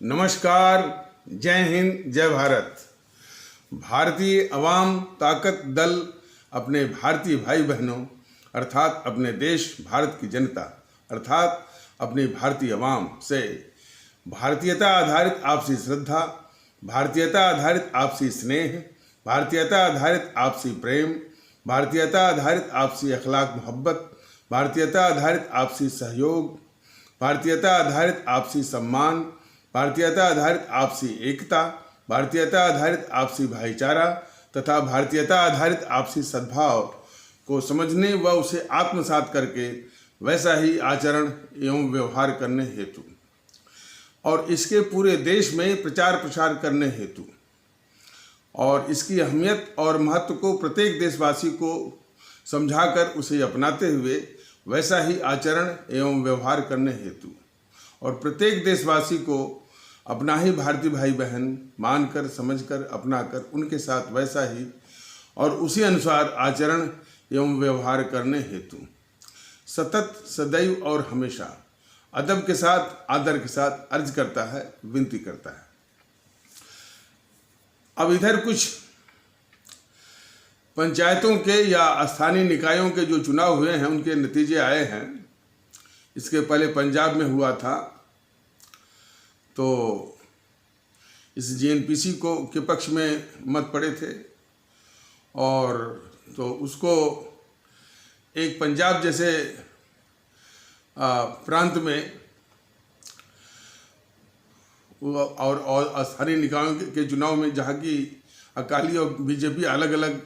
नमस्कार, जय हिंद, जय भारत। भारतीय अवाम ताकत दल अपने भारतीय भाई बहनों अर्थात अपने देश भारत की जनता अर्थात अपनी भारतीय अवाम से भारतीयता आधारित आपसी श्रद्धा, भारतीयता आधारित आपसी स्नेह, भारतीयता आधारित आपसी प्रेम, भारतीयता आधारित आपसी अखलाक मोहब्बत, भारतीयता आधारित आपसी सहयोग, भारतीयता आधारित आपसी सम्मान, भारतीयता आधारित आपसी एकता, भारतीयता आधारित आपसी भाईचारा तथा भारतीयता आधारित आपसी सद्भाव को समझने व उसे आत्मसात करके वैसा ही आचरण एवं व्यवहार करने हेतु और इसके पूरे देश में प्रचार प्रसार करने हेतु और इसकी अहमियत और महत्व को प्रत्येक देशवासी को समझाकर उसे अपनाते हुए वैसा ही आचरण एवं व्यवहार करने हेतु और प्रत्येक देशवासी को अपना ही भारतीय भाई बहन मानकर, समझकर, अपनाकर उनके साथ वैसा ही और उसी अनुसार आचरण एवं व्यवहार करने हेतु सतत, सदैव और हमेशा अदब के साथ, आदर के साथ अर्ज करता है, विनती करता है। अब इधर कुछ पंचायतों के या स्थानीय निकायों के जो चुनाव हुए हैं उनके नतीजे आए हैं। इसके पहले पंजाब में हुआ था तो इस जीएनपीसी के पक्ष में मत पड़े थे और तो उसको एक पंजाब जैसे प्रांत में और स्थानीय निकायों के चुनाव में जहाँ की अकाली और बीजेपी अलग अलग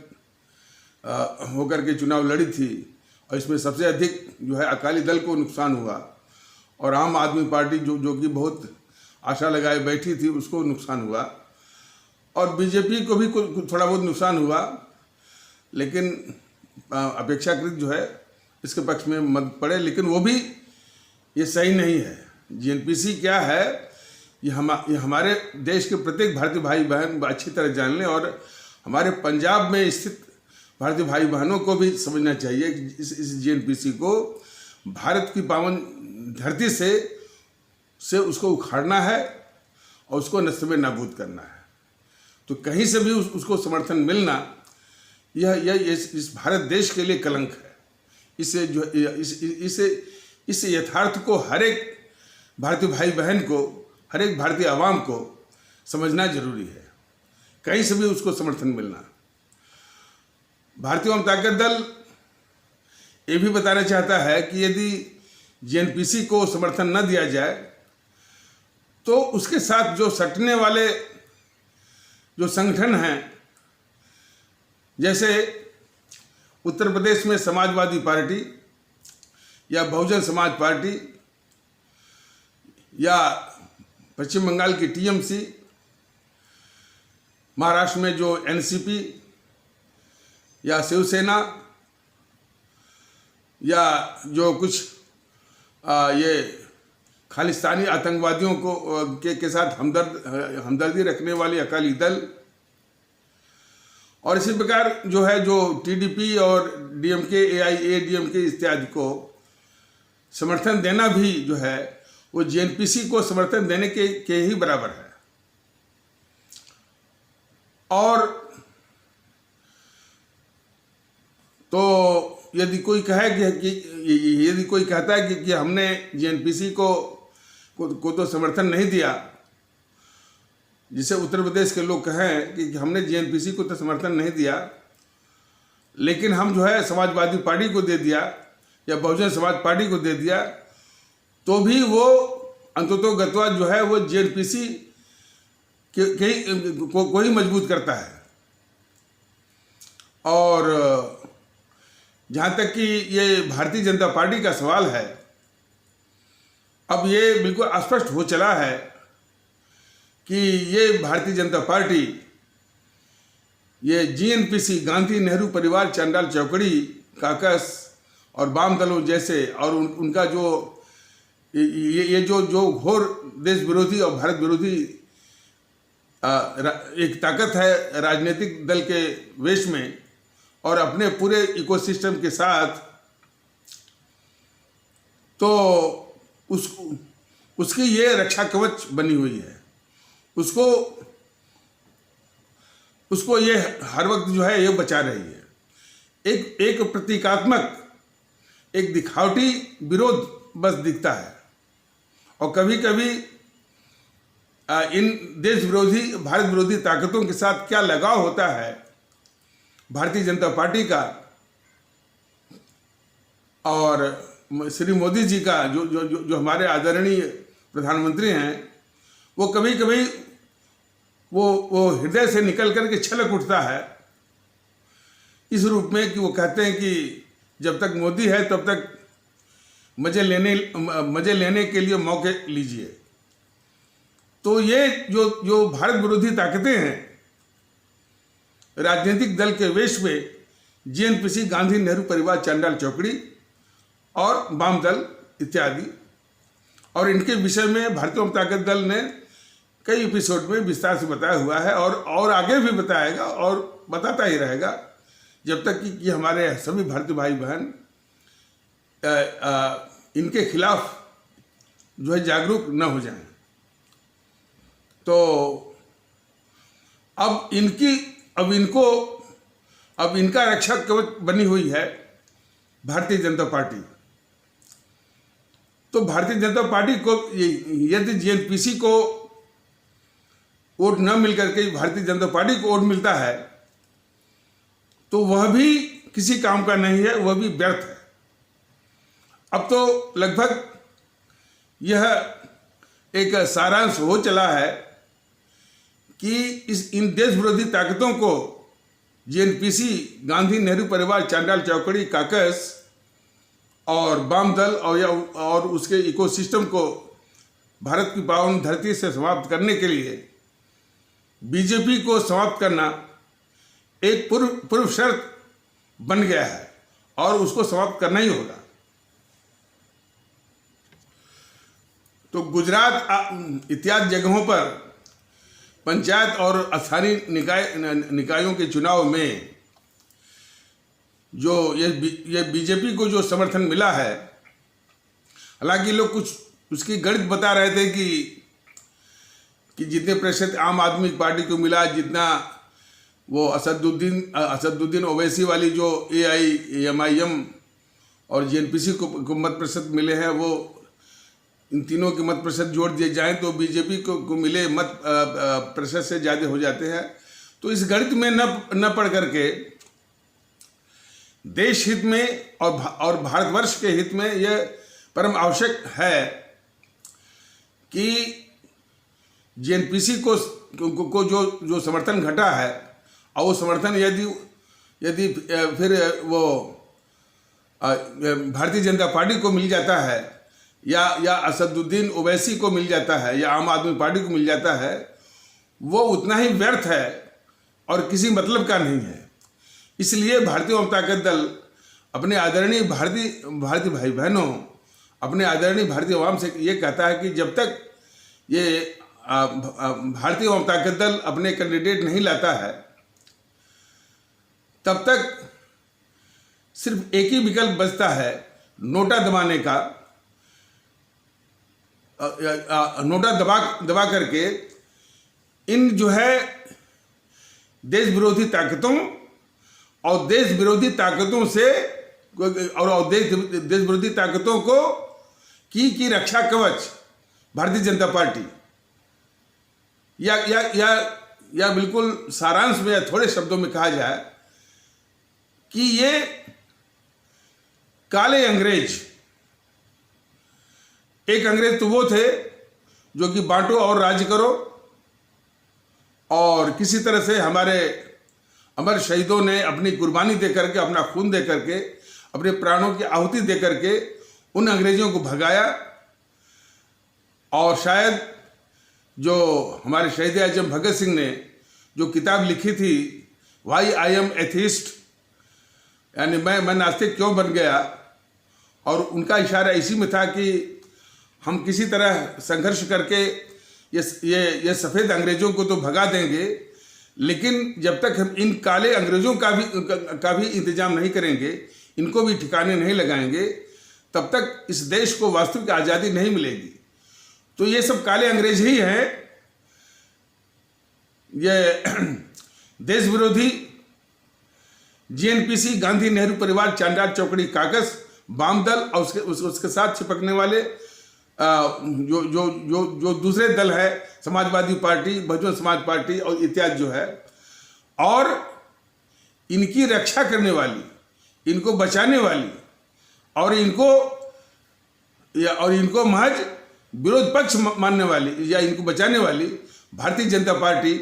होकर के चुनाव लड़ी थी और इसमें सबसे अधिक जो है अकाली दल को नुकसान हुआ और आम आदमी पार्टी जो कि बहुत आशा लगाए बैठी थी उसको नुकसान हुआ और बीजेपी को भी थोड़ा बहुत नुकसान हुआ, लेकिन अपेक्षाकृत जो है इसके पक्ष में मत पड़े। लेकिन वो भी ये सही नहीं है। जीएनपीसी क्या है ये हमारे देश के प्रत्येक भारतीय भाई बहन अच्छी तरह जान लें और हमारे पंजाब में स्थित भारतीय भाई बहनों को भी समझना चाहिए कि इस जीएनपीसी को भारत की पावन धरती से उसको उखाड़ना है और उसको नष्ट में नाबूद करना है। तो कहीं से भी उसको समर्थन मिलना यह इस भारत देश के लिए कलंक है। इसे जो इस यथार्थ को हर एक भारतीय भाई बहन को, हर एक भारतीय आवाम को समझना जरूरी है, कहीं से भी उसको समर्थन मिलना। भारतीय जनता ताकत दल ये भी बताना चाहता है कि यदि जीएनपीसी को समर्थन न दिया जाए तो उसके साथ जो सटने वाले जो संगठन हैं, जैसे उत्तर प्रदेश में समाजवादी पार्टी या बहुजन समाज पार्टी या पश्चिम बंगाल की टीएमसी, महाराष्ट्र में जो एनसीपी या शिवसेना या जो कुछ ये खालिस्तानी आतंकवादियों के साथ हमदर्दी रखने वाली अकाली दल और इसी प्रकार जो है जो टीडीपी और डीएमके, एआईएडीएमके इत्यादि को समर्थन देना भी जो है वो जीएनपीसी को समर्थन देने के ही बराबर है। और तो यदि कोई कहे कि यदि कोई कहता है कि हमने जीएनपीसी को तो समर्थन नहीं दिया, जिसे उत्तर प्रदेश के लोग कहें कि हमने जीएनपीसी को तो समर्थन नहीं दिया लेकिन हम जो है समाजवादी पार्टी को दे दिया या बहुजन समाज पार्टी को दे दिया, तो भी वो अंततोगत्वा जो है वो जीएनपीसी को ही मजबूत करता है। और जहाँ तक कि ये भारतीय जनता पार्टी का सवाल है, अब ये बिल्कुल स्पष्ट हो चला है कि ये भारतीय जनता पार्टी ये जीएनपीसी, गांधी नेहरू परिवार, चंडाल चौकड़ी, काकस और वाम दलों जैसे और उनका जो ये जो घोर देश विरोधी और भारत विरोधी एक ताकत है राजनीतिक दल के वेश में और अपने पूरे इकोसिस्टम के साथ, तो उसकी ये रक्षा कवच बनी हुई है। उसको ये हर वक्त जो है ये बचा रही है। एक प्रतीकात्मक, एक दिखावटी विरोध बस दिखता है, और कभी कभी इन देश विरोधी, भारत विरोधी ताकतों के साथ क्या लगाव होता है भारतीय जनता पार्टी का और श्री मोदी जी का, जो हमारे आदरणीय प्रधानमंत्री हैं, वो कभी कभी वो हृदय से निकल करके छलक उठता है इस रूप में कि वो कहते हैं कि जब तक मोदी है तब तक मजे लेने के लिए मौके लीजिए। तो ये जो भारत विरोधी ताकतें हैं, राजनीतिक दल के वेश में जीएनपीसी, गांधी नेहरू परिवार, चांडाल चौकड़ी और वाम दल इत्यादि, और इनके विषय में भारतीय जनता ताकत दल ने कई एपिसोड में विस्तार से बताया हुआ है, और आगे भी बताएगा और बताता ही रहेगा जब तक कि हमारे सभी भारतीय भाई बहन इनके खिलाफ जो है जागरूक न हो जाएं। तो अब इनका रक्षक कवच बनी हुई है भारतीय जनता पार्टी। तो भारतीय जनता पार्टी को यदि जीएनपीसी को वोट न मिलकर के भारतीय जनता पार्टी को वोट मिलता है तो वह भी किसी काम का नहीं है, वह भी व्यर्थ है। अब तो लगभग यह एक सारांश हो चला है कि इन देश विरोधी ताकतों को जीएनपीसी, गांधी नेहरू परिवार, चांडाल चौकड़ी, काकस और वाम दल और उसके इकोसिस्टम को भारत की पावन धरती से समाप्त करने के लिए बीजेपी को समाप्त करना एक पूर्व शर्त बन गया है, और उसको समाप्त करना ही होगा। तो गुजरात इत्यादि जगहों पर पंचायत और स्थानीय निकायों के चुनाव में जो ये बीजेपी को जो समर्थन मिला है, हालांकि लोग कुछ उसकी गणित बता रहे थे कि जितने प्रतिशत आम आदमी पार्टी को मिला, जितना वो असदुद्दीन ओवैसी वाली जो AIMIM और जीएनपीसी को मत प्रतिशत मिले हैं, वो इन तीनों के मत प्रतिशत जोड़ दिए जाएं तो बीजेपी को मिले मत प्रतिशत से ज़्यादा हो जाते हैं। तो इस गणित में न पढ़ करके देश हित में और भारतवर्ष के हित में यह परम आवश्यक है कि जीएनपीसी को जो समर्थन घटा है, और वो समर्थन यदि फिर वो भारतीय जनता पार्टी को मिल जाता है या असदुद्दीन ओवैसी को मिल जाता है या आम आदमी पार्टी को मिल जाता है, वो उतना ही व्यर्थ है और किसी मतलब का नहीं है। इसलिए भारतीय जनता ताकत दल अपने आदरणीय भारतीय भाई बहनों, अपने आदरणीय भारतीय आवाम से ये कहता है कि जब तक ये भारतीय जनता ताकत दल अपने कैंडिडेट नहीं लाता है, तब तक सिर्फ एक ही विकल्प बचता है, नोटा दबाने का। नोटा दबा करके इन जो है देश विरोधी ताकतों और देश विरोधी ताकतों से और देश विरोधी ताकतों को की रक्षा कवच भारतीय जनता पार्टी, या बिल्कुल सारांश में या थोड़े शब्दों में कहा जाए कि ये काले अंग्रेज, एक अंग्रेज तो वो थे जो कि बांटो और राज्य करो, और किसी तरह से हमारे अमर शहीदों ने अपनी कुर्बानी दे करके, अपना खून दे करके, अपने प्राणों की आहुति दे करके उन अंग्रेजों को भगाया। और शायद जो हमारे शहीद आजम भगत सिंह ने जो किताब लिखी थी, वाई आई एम एथिस्ट, यानी मैं नास्तिक क्यों बन गया, और उनका इशारा इसी में था कि हम किसी तरह संघर्ष करके ये सफ़ेद अंग्रेजों को तो भगा देंगे, लेकिन जब तक हम इन काले अंग्रेजों का भी इंतजाम नहीं करेंगे, इनको भी ठिकाने नहीं लगाएंगे, तब तक इस देश को वास्तविक आज़ादी नहीं मिलेगी। तो ये सब काले अंग्रेज ही हैं ये देश विरोधी जीएनपीसी, गांधी नेहरू परिवार, चांडाल चौकड़ी काकस, वाम दल और उसके साथ चिपकने वाले जो जो जो जो दूसरे दल है, समाजवादी पार्टी, बहुजन समाज पार्टी और इत्यादि जो है, और इनकी रक्षा करने वाली, इनको बचाने वाली और इनको महज विरोध पक्ष मानने वाली या इनको बचाने वाली भारतीय जनता पार्टी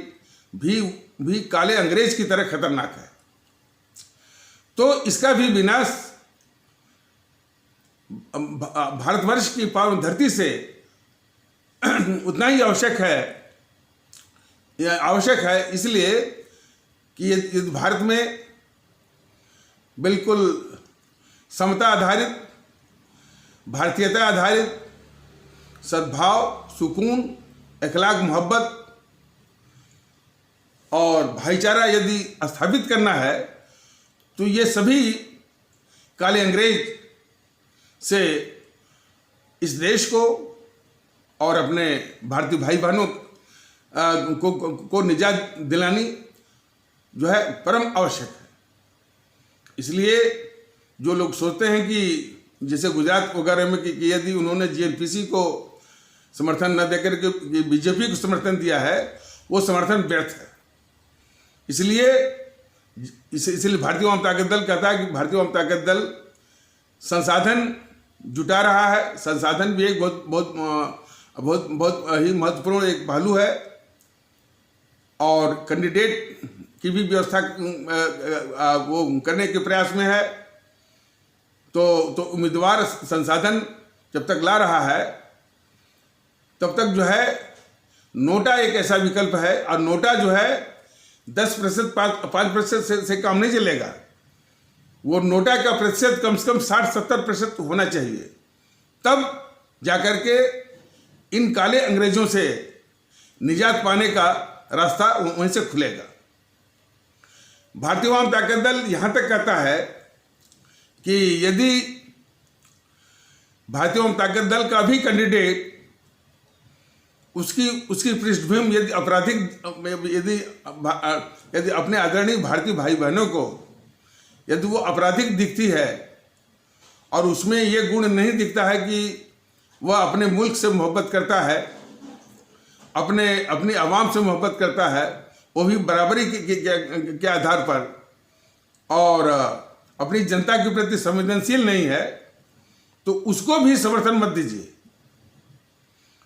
भी काले अंग्रेज की तरह खतरनाक है। तो इसका भी विनाश भारतवर्ष की पावन धरती से उतना ही आवश्यक है, इसलिए कि ये भारत में बिल्कुल समता आधारित, भारतीयता आधारित, सद्भाव, सुकून, अखलाक, मोहब्बत और भाईचारा यदि स्थापित करना है तो ये सभी काले अंग्रेज से इस देश को और अपने भारतीय भाई बहनों को निजात दिलानी जो है परम आवश्यक है। इसलिए जो लोग सोचते हैं कि जैसे गुजरात वगैरह में कि यदि उन्होंने जीएनपीसी को समर्थन न देकर के बीजेपी को समर्थन दिया है, वो समर्थन व्यर्थ है। इसलिए भारतीय वाम ताकत दल कहता है कि भारतीय वाम ताकत दल संसाधन जुटा रहा है। संसाधन भी एक बहुत ही महत्वपूर्ण एक पहलू है, और कैंडिडेट की भी व्यवस्था वो करने के प्रयास में है। तो उम्मीदवार संसाधन जब तक ला रहा है तब तक जो है नोटा एक ऐसा विकल्प है, और नोटा जो है 10%, 5% से कम नहीं चलेगा। वो नोटा का प्रतिशत कम से कम 60-70% होना चाहिए, तब जाकर के इन काले अंग्रेजों से निजात पाने का रास्ता वहीं से खुलेगा। भारतीय वाम ताकत दल यहाँ तक कहता है कि यदि भारतीय वाम ताकत दल का भी कैंडिडेट उसकी पृष्ठभूमि यदि आपराधिक, यदि अपने आदरणीय भारतीय भाई बहनों को यदि वो आपराधिक दिखती है और उसमें ये गुण नहीं दिखता है कि वह अपने मुल्क से मोहब्बत करता है, अपनी आवाम से मोहब्बत करता है, वो भी बराबरी के आधार पर, और अपनी जनता के प्रति संवेदनशील नहीं है, तो उसको भी समर्थन मत दीजिए।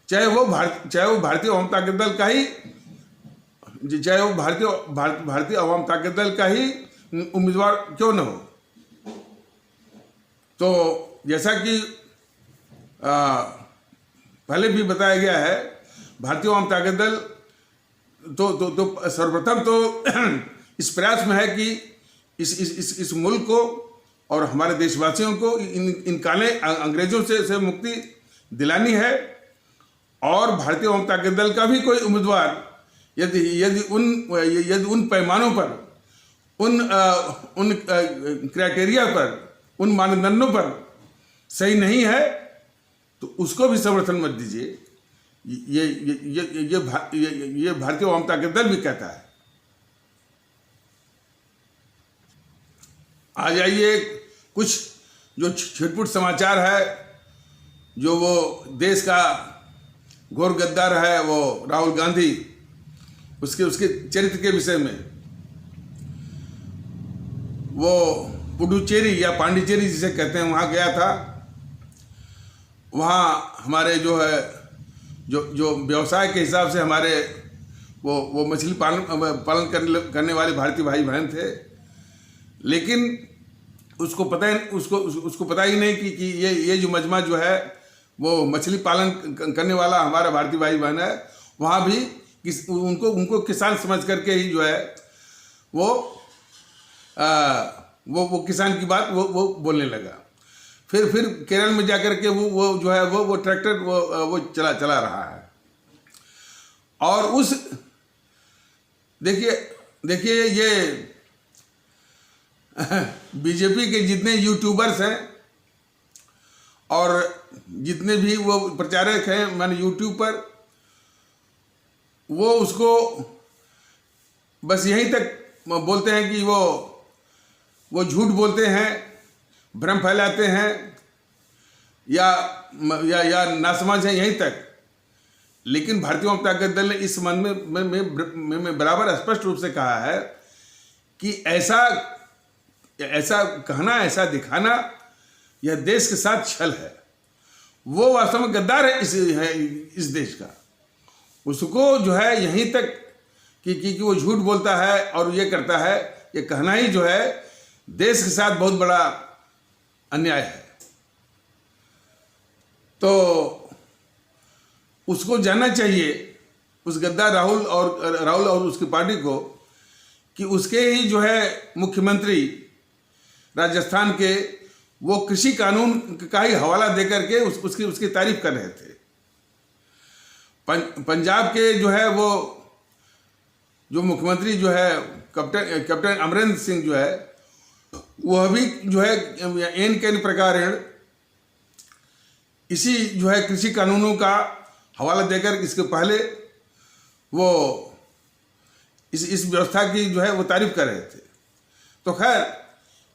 चाहे वो भारतीय अवाम ताकत दल का ही, चाहे वो भारतीय अवाम ताकत दल का ही उम्मीदवार क्यों न हो। तो जैसा कि पहले भी बताया गया है, भारतीय अवाम ताकत दल तो सर्वप्रथम तो इस प्रयास में है कि इस मुल्क को और हमारे देशवासियों को इन काले अंग्रेजों से मुक्ति दिलानी है। और भारतीय अवाम ताकत दल का भी कोई उम्मीदवार यदि उन पैमानों पर, उन क्राइटेरिया पर, उन मानदंडों पर सही नहीं है, तो उसको भी समर्थन मत दीजिए। ये भारतीय अवाम ताकत दल भी कहता है। आ जाइए कुछ जो छिटपुट समाचार है, जो वो देश का घोर गद्दार है वो राहुल गांधी, उसके चरित्र के विषय में। वो पुडुचेरी या पांडिचेरी जिसे कहते हैं वहाँ गया था। वहाँ हमारे जो है जो व्यवसाय के हिसाब से हमारे वो मछली पालन करने वाले भारतीय भाई बहन थे, लेकिन उसको पता ही नहीं कि ये जो मजमा जो है वो मछली पालन करने वाला हमारा भारतीय भाई बहन है। वहाँ भी उनको किसान समझ करके ही जो है वो किसान की बात वो बोलने लगा। फिर केरल में जाकर के वो जो है वो ट्रैक्टर वो चला रहा है। और उस देखिए ये बीजेपी के जितने यूट्यूबर्स हैं और जितने भी वो प्रचारक हैं, मैंने यूट्यूब पर, वो उसको बस यहीं तक बोलते हैं कि वो झूठ बोलते हैं, भ्रम फैलाते हैं या नासमझ हैं, यहीं तक। लेकिन भारतीय जनता ताकत दल ने इस संबंध में बराबर स्पष्ट रूप से कहा है कि ऐसा कहना, ऐसा दिखाना यह देश के साथ छल है। वो वास्तव में गद्दार है इस देश का। उसको जो है यहीं तक कि वो झूठ बोलता है और ये करता है, ये कहना ही जो है देश के साथ बहुत बड़ा अन्याय है। तो उसको जानना चाहिए, उस गद्दार राहुल और उसकी पार्टी को, कि उसके ही जो है मुख्यमंत्री राजस्थान के वो कृषि कानून का ही हवाला देकर के उसकी तारीफ कर रहे थे। पंजाब के जो है वो जो मुख्यमंत्री जो है कैप्टन अमरिंदर सिंह जो है, वह भी जो है एन के प्रकार इसी जो है कृषि कानूनों का हवाला देकर इसके पहले वो इस व्यवस्था की जो है वो तारीफ कर रहे थे। तो खैर,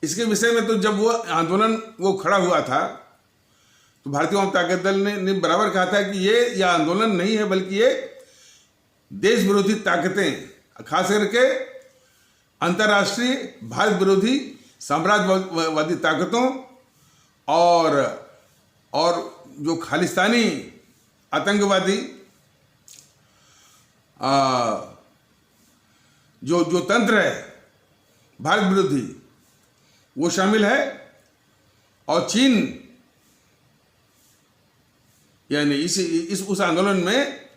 इसके विषय में तो जब वो आंदोलन वो खड़ा हुआ था तो भारतीय जनता ताकत दल ने बराबर कहा था कि ये आंदोलन नहीं है, बल्कि ये देश विरोधी ताकतें, खास करके अंतर्राष्ट्रीय भारत विरोधी साम्राज्यवादी ताकतों और जो खालिस्तानी आतंकवादी जो तंत्र है भारत विरोधी, वो शामिल है। और चीन, यानी उस आंदोलन में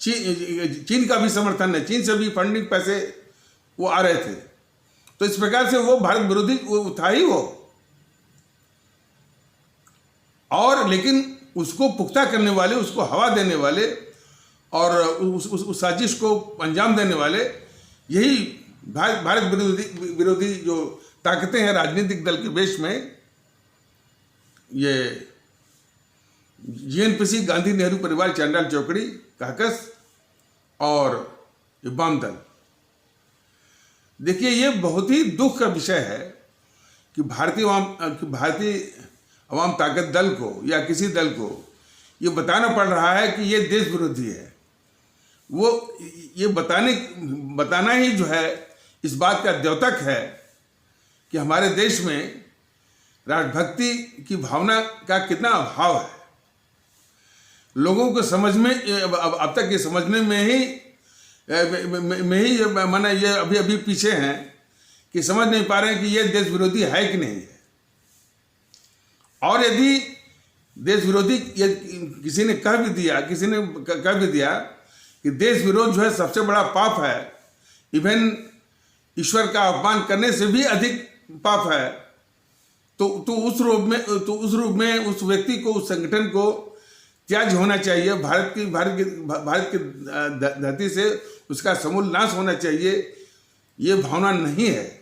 चीन का भी समर्थन है, चीन से भी फंडिंग पैसे वो आ रहे थे। तो इस प्रकार से वो भारत विरोधी वो था ही वो। और लेकिन उसको पुख्ता करने वाले, उसको हवा देने वाले और उस साजिश को अंजाम देने वाले यही भारत विरोधी जो ताकतें हैं राजनीतिक दल के वेश में, ये जीएनपीसी, गांधी नेहरू परिवार चांडाल चौकड़ी, काकस और ये वाम दल। देखिए, ये बहुत ही दुख का विषय है कि भारतीय अवाम ताकत दल को या किसी दल को ये बताना पड़ रहा है कि ये देश विरोधी है। वो ये बताना ही जो है इस बात का द्योतक है कि हमारे देश में राष्ट्रभक्ति की भावना का कितना अभाव है। लोगों को समझ में, अब तक ये समझने में ही माना ये अभी पीछे हैं कि समझ नहीं पा रहे हैं कि ये देश विरोधी है कि नहीं है। और यदि देश विरोधी किसी ने कह भी दिया कि देश विरोध जो है सबसे बड़ा पाप है, इवन ईश्वर का अपमान करने से भी अधिक पाप है, तो उस रूप में उस व्यक्ति को, उस संगठन को त्याग होना चाहिए। भारत की धरती से उसका समूल नाश होना चाहिए। ये भावना नहीं है।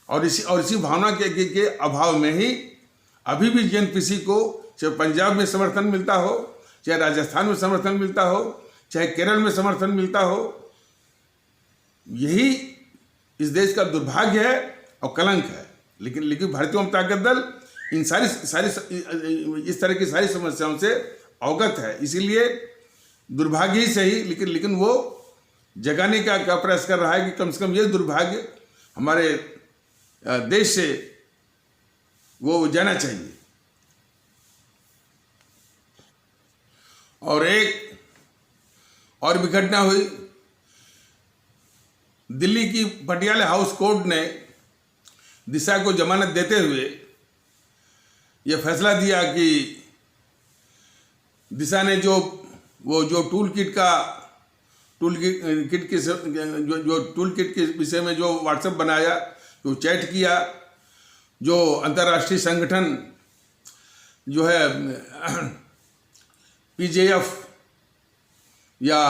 और इसी भावना के अभाव में ही अभी भी जीएनपीसी को चाहे पंजाब में समर्थन मिलता हो, चाहे राजस्थान में समर्थन मिलता हो, चाहे केरल में समर्थन मिलता हो। यही इस देश का दुर्भाग्य है और कलंक है। लेकिन भारतीय जनता ताकत दल इन इस तरह की सारी समस्याओं से अवगत है। इसीलिए दुर्भाग्य ही सही, लेकिन वो जगाने का प्रयास कर रहा है कि कम से कम ये दुर्भाग्य हमारे देश से वो जाना चाहिए। और एक और भी घटना हुई। दिल्ली की पटियाला हाउस कोर्ट ने दिशा को जमानत देते हुए यह फैसला दिया कि दिशा ने जो टूल किट के विषय में जो व्हाट्सएप बनाया, जो चैट किया, जो अंतर्राष्ट्रीय संगठन जो है पीजेएफ या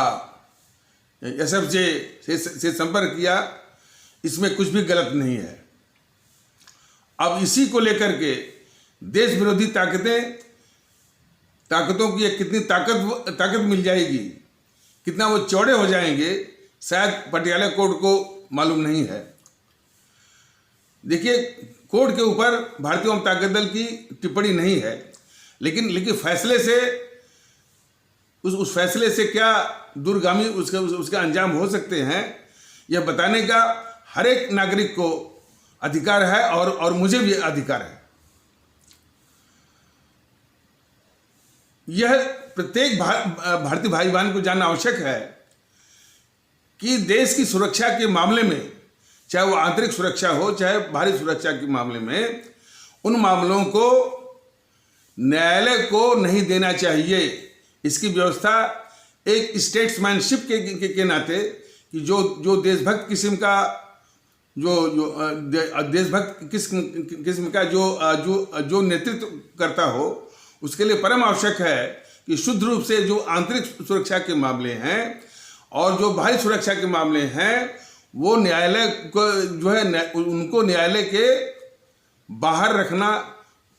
एसएफजे से संपर्क किया, इसमें कुछ भी गलत नहीं है। अब इसी को लेकर के देश विरोधी ताकतों की कितनी ताकत मिल जाएगी, कितना वो चौड़े हो जाएंगे, शायद पटियाला कोर्ट को मालूम नहीं है। देखिए, कोर्ट के ऊपर भारतीय वाम ताकत दल की टिप्पणी नहीं है, लेकिन फैसले से उस फैसले से क्या दूरगामी उसके अंजाम हो सकते हैं, यह बताने का हर एक नागरिक को अधिकार है और मुझे भी अधिकार है। यह प्रत्येक भारतीय भाई बहन को जानना आवश्यक है कि देश की सुरक्षा के मामले में, चाहे वो आंतरिक सुरक्षा हो चाहे बाहरी सुरक्षा के मामले में, उन मामलों को न्यायालय को नहीं देना चाहिए। इसकी व्यवस्था एक स्टेट्समैनशिप के नाते कि जो देशभक्त किस्म का देशभक्त किस्म का जो नेतृत्व करता हो, उसके लिए परम आवश्यक है कि शुद्ध रूप से जो आंतरिक सुरक्षा के मामले हैं और जो बाहरी सुरक्षा के मामले हैं, वो न्यायालय को जो है उनको न्यायालय के बाहर रखना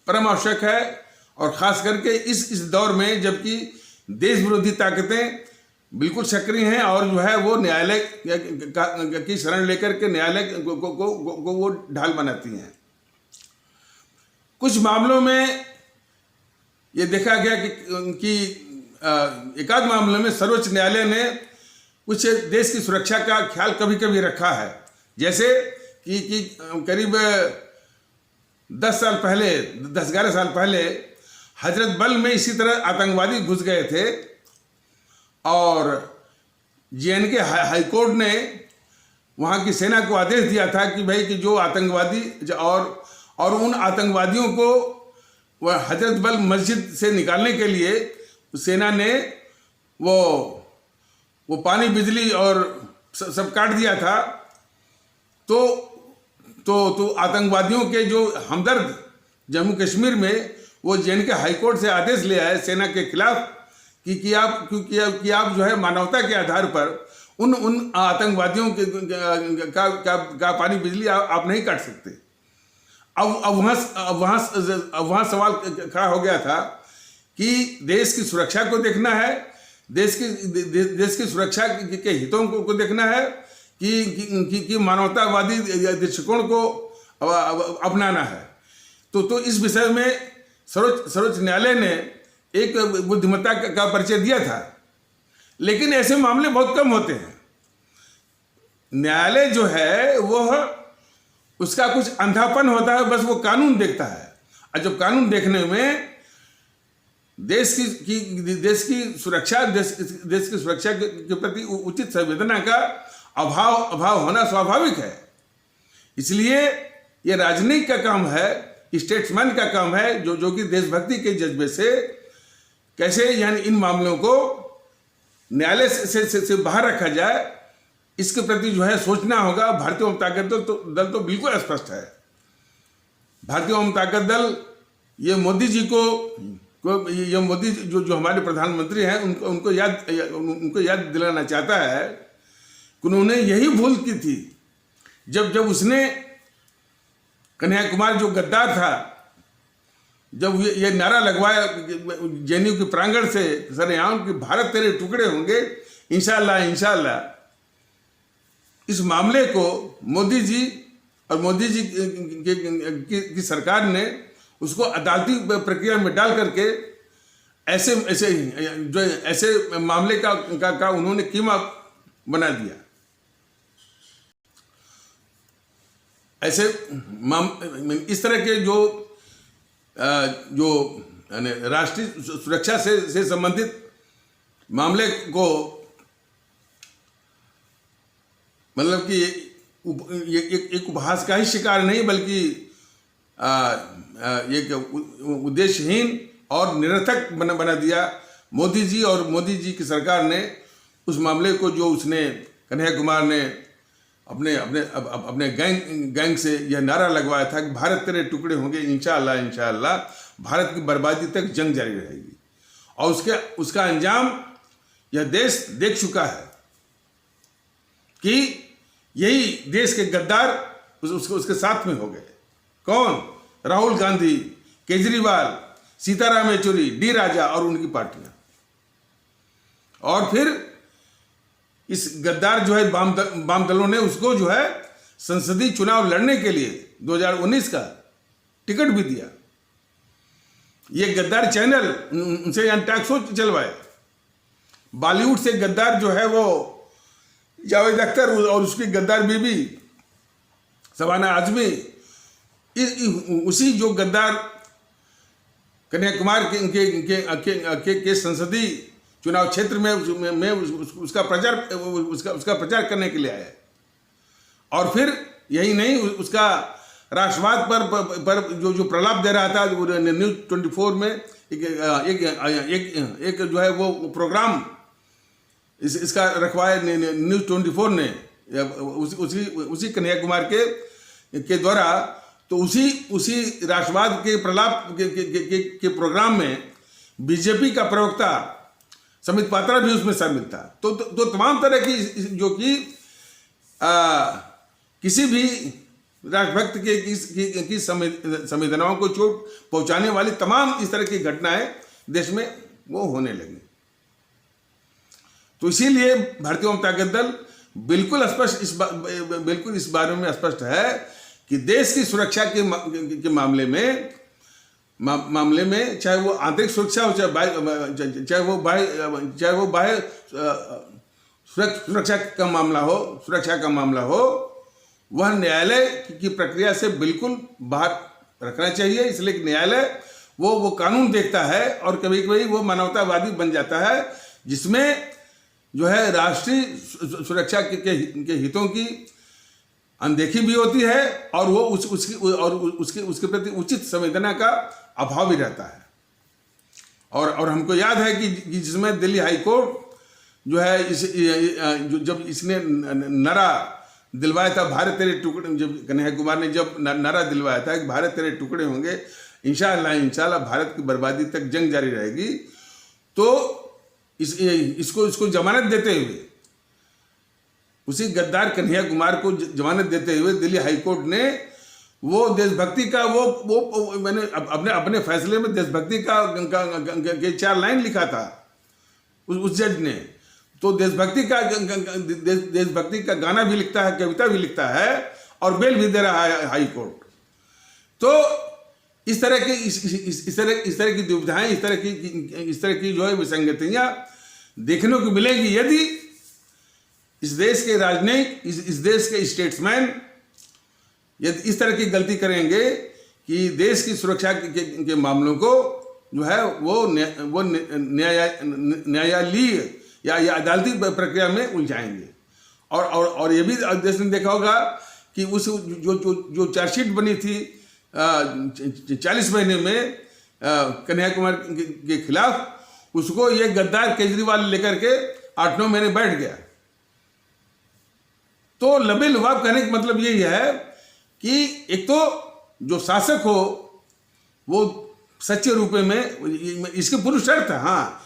परम आवश्यक है। और खास करके इस दौर में जबकि देश विरोधी ताकतें बिल्कुल सक्रिय हैं और जो है वो न्यायालय की शरण लेकर के न्यायालय को वो ढाल बनाती हैं। कुछ मामलों में ये देखा गया कि एकाध मामले में सर्वोच्च न्यायालय ने कुछ देश की सुरक्षा का ख्याल कभी कभी रखा है। जैसे कि करीब 10-11 साल पहले हजरत बल में इसी तरह आतंकवादी घुस गए थे और JNK हाईकोर्ट ने वहाँ की सेना को आदेश दिया था कि भाई कि जो आतंकवादी और उन आतंकवादियों को वह हजरत बल मस्जिद से निकालने के लिए सेना ने वो पानी बिजली और सब काट दिया था। तो आतंकवादियों के जो हमदर्द जम्मू कश्मीर में वो JNK हाईकोर्ट से आदेश ले आए सेना के खिलाफ कि आप जो है मानवता के आधार पर उन आतंकवादियों का पानी बिजली आप नहीं काट सकते। अब वहाँ सवाल खड़ा हो गया था कि देश की सुरक्षा को देखना है, देश की सुरक्षा के हितों को देखना है कि मानवतावादी दृष्टिकोण को अपनाना है। तो इस विषय में सर्वोच्च न्यायालय ने एक बुद्धिमत्ता का परिचय दिया था, लेकिन ऐसे मामले बहुत कम होते हैं। न्यायालय जो है वह उसका कुछ अंधापन होता है, बस वो कानून देखता है। और जब कानून देखने में देश की सुरक्षा के प्रति उचित संवेदना का अभाव होना स्वाभाविक है। इसलिए यह राजनीति का काम है, स्टेट्समैन का काम है जो कि देशभक्ति के जज्बे से कैसे यानी इन मामलों को न्यायालय से बाहर रखा जाए, इसके प्रति जो है सोचना होगा। भारतीय वाम ताकत दल तो बिल्कुल स्पष्ट है। भारतीय वाम ताकत दल ये मोदी जी ये मोदी जो हमारे प्रधानमंत्री हैं उनको याद दिलाना चाहता है कि उन्होंने यही भूल की थी जब उसने कन्हैया कुमार जो गद्दार था, जब ये नारा लगवाया JNU के प्रांगण से सरेआम कि भारत तेरे टुकड़े होंगे इंशाअल्लाह इंशाअल्लाह, इस मामले को मोदी जी और मोदी जी की सरकार ने उसको अदालती प्रक्रिया में डाल करके ऐसे मामले का उन्होंने कीमा बना दिया। ऐसे इस तरह के जो राष्ट्रीय सुरक्षा से संबंधित मामले को मतलब कि एक उपहास का ही शिकार नहीं बल्कि एक उद्देश्यहीन और निरर्थक बना दिया मोदी जी। और मोदी जी की सरकार ने उस मामले को जो उसने कन्हैया कुमार ने अपने गैंग से यह नारा लगवाया था कि भारत तेरे टुकड़े होंगे इंशाअल्लाह इंशाअल्लाह, भारत की बर्बादी तक जंग जारी रहेगी। और उसका अंजाम यह देश देख चुका है कि यही देश के गद्दार उसके साथ में हो गए। कौन? राहुल गांधी, केजरीवाल, सीताराम येचुरी, डी राजा और उनकी पार्टियां। और फिर इस गद्दार जो है वाम दलों ने उसको जो है संसदीय चुनाव लड़ने के लिए 2019 का टिकट भी दिया। ये गद्दार चैनल उनसे यहाँ टॉक शो चलवाए। बॉलीवुड से गद्दार जो है वो जावेद अख्तर और उसकी गद्दार बीबी शबाना आजमी, उसी जो गद्दार कन्याकुमार के संसदीय चुनाव क्षेत्र में उसका प्रचार करने के लिए आए। और फिर यही नहीं, उसका राष्ट्रवाद पर जो प्रलाप दे रहा था न्यूज़ 24 में एक जो है वो प्रोग्राम इसका रखवाया न्यूज़ 24 ने उसी कन्याकुमार के द्वारा। तो उसी राष्ट्रवाद के प्रलाप के प्रोग्राम में बीजेपी का प्रवक्ता समित पात्रा भी उसमें शामिल था। तो तमाम तरह की जो कि किसी भी राष्ट्रभक्त की संवेदनाओं को चोट पहुंचाने वाली तमाम इस तरह की घटनाएं देश में वो होने लगी। तो इसीलिए भारतीय जनता दल बिल्कुल इस बारे में स्पष्ट है कि देश की सुरक्षा के मामले में चाहे वो आंतरिक सुरक्षा हो चाहे वो बाह्य सुरक्षा का मामला हो, वह न्यायालय की प्रक्रिया से बिल्कुल बाहर रखना चाहिए। इसलिए कि न्यायालय वो कानून देखता है और कभी कभी वो मानवतावादी बन जाता है, जिसमें जो है राष्ट्रीय सुरक्षा के हितों की अनदेखी भी होती है और वो उसके प्रति उचित संवेदना का अभाव भी रहता है। और हमको याद है कि जिसमें दिल्ली हाई कोर्ट जो है जब इसने नारा दिलवाया था भारत तेरे टुकड़े, जब कन्हैया ने जब नारा दिलवाया था कि भारत तेरे टुकड़े होंगे, इंशाअल्लाह भारत की बर्बादी तक जंग जारी रहेगी, तो इसको जमानत देते हुए, उसी गद्दार कन्हैया कुमार को जमानत देते हुए दिल्ली हाई कोर्ट ने वो देशभक्ति का वो मैंने अपने फैसले में देशभक्ति के 4 लाइन लिखा था उस जज ने। तो देशभक्ति का गाना भी लिखता है, कविता भी लिखता है और बेल भी दे रहा है हाई कोर्ट। तो इस तरह की दुविधाएं, इस तरह की जो है विसंगतियां देखने को मिलेंगी यदि इस देश के राजनयिक, इस देश के स्टेट्समैन यदि इस तरह की गलती करेंगे कि देश की सुरक्षा के मामलों को जो है वो न्यायालयीय या अदालती प्रक्रिया में उलझाएंगे। और ये भी देश ने देखा होगा कि उस जो चार्जशीट बनी थी 40 महीने में कन्हैया कुमार के खिलाफ, उसको ये गद्दार केजरीवाल लेकर के 8-9 महीने बैठ गया। तो लबे लुभाव कहने का मतलब यही है कि एक तो जो शासक हो वो सच्चे रूप में, इसके पूर्व शर्त है, हाँ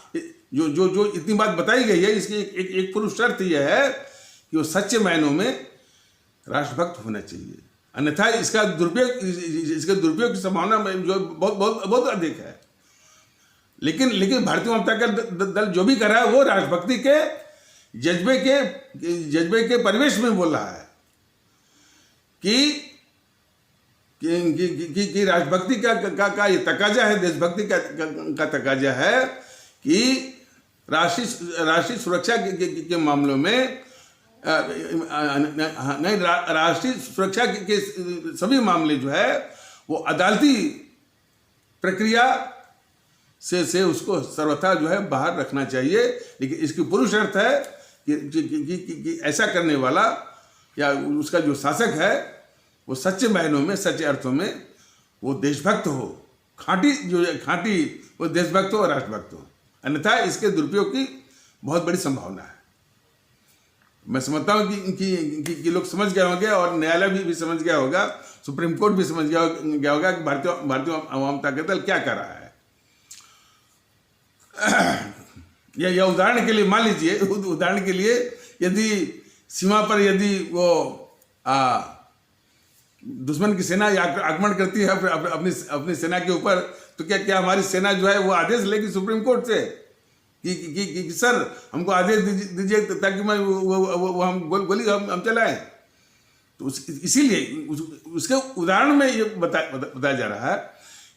जो इतनी बात बताई गई है, इसकी एक पूर्व शर्त यह है कि वो सच्चे मायनों में राष्ट्रभक्त होना चाहिए, अन्यथा इसके दुरुपयोग की संभावना जो बहुत अधिक है। लेकिन भारतीय जनता दल जो भी कर रहा है वो राष्ट्रभक्ति के जज्बे के परिवेश में बोल रहा है कि राष्ट्रभक्ति का ये तकाजा है, देशभक्ति का तकाजा है कि राष्ट्रीय सुरक्षा के मामलों में नहीं, राष्ट्रीय सुरक्षा के सभी मामले जो है वो अदालती प्रक्रिया से उसको सर्वथा जो है बाहर रखना चाहिए। लेकिन इसकी पूर्व शर्त है कि ऐसा करने वाला या उसका जो शासक है वो सच्चे मायनों में, सच्चे अर्थों में वो देशभक्त हो, खांटी वो देशभक्त हो और राष्ट्रभक्त हो, अन्यथा इसके दुरुपयोग की बहुत बड़ी संभावना है। मैं समझता हूँ कि लोग समझ गए होंगे और न्यायालय भी समझ गया होगा, सुप्रीम कोर्ट भी समझ गया होगा कि भारतीय आवाम ताकत दल क्या कर रहा है। यह उदाहरण के लिए मान लीजिए, उदाहरण के लिए यदि सीमा पर यदि वो दुश्मन की सेना आक्रमण करती है अपनी सेना के ऊपर, तो क्या हमारी सेना जो है वो आदेश लेगी सुप्रीम कोर्ट से कि सर हमको आदेश दीजिए ताकि मैं वो हम गोली हम चलाएं। तो इसीलिए उसके उदाहरण में ये बताया जा रहा है